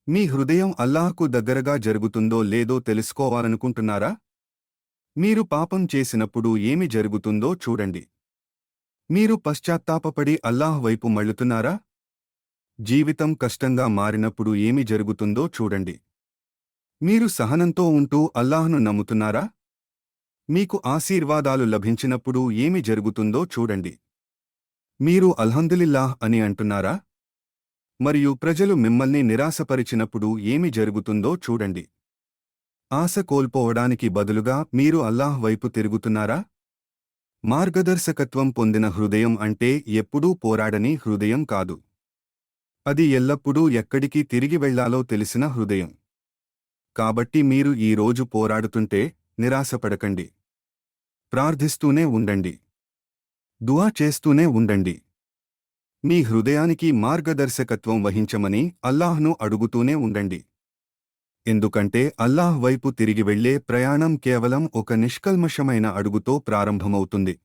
మీ హృదయం అల్లాహ్కు దగ్గరగా జరుగుతుందో లేదో తెలుసుకోవాలనుకుంటున్నారా? మీరు పాపం చేసినప్పుడు ఏమి జరుగుతుందో చూడండి. మీరు పశ్చాత్తాపపడి అల్లాహ్ వైపు మళ్ళుతున్నారా? జీవితం కష్టంగా మారినప్పుడు ఏమి జరుగుతుందో చూడండి. మీరు సహనంతో ఉంటూ అల్లాహ్ను నమ్ముతున్నారా? మీకు ఆశీర్వాదాలు లభించినప్పుడు ఏమి జరుగుతుందో చూడండి. మీరు అల్హందులిల్లాహ్ అని అంటున్నారా? మరియు ప్రజలు మిమ్మల్ని నిరాశపరిచినప్పుడు ఏమి జరుగుతుందో చూడండి. ఆశ కోల్పోవడానికి బదులుగా మీరు అల్లాహ్ వైపు తిరుగుతున్నారా? మార్గదర్శకత్వం పొందిన హృదయం అంటే ఎప్పుడూ పోరాడని హృదయం కాదు. అది ఎల్లప్పుడూ ఎక్కడికి తిరిగి వెళ్లాలో తెలిసిన హృదయం. కాబట్టి మీరు ఈ రోజు పోరాడుతుంటే నిరాశపడకండి. ప్రార్థిస్తూనే ఉండండి. దుఆ చేస్తూనే ఉండండి. మీ హృదయానికి మార్గదర్శకత్వం వహించమని అల్లాహ్ను అడుగుతూనే ఉండండి. ఎందుకంటే అల్లాహ్ వైపు తిరిగి వెళ్లే ప్రయాణం కేవలం ఒక నిష్కల్మషమైన అడుగుతో ప్రారంభమవుతుంది.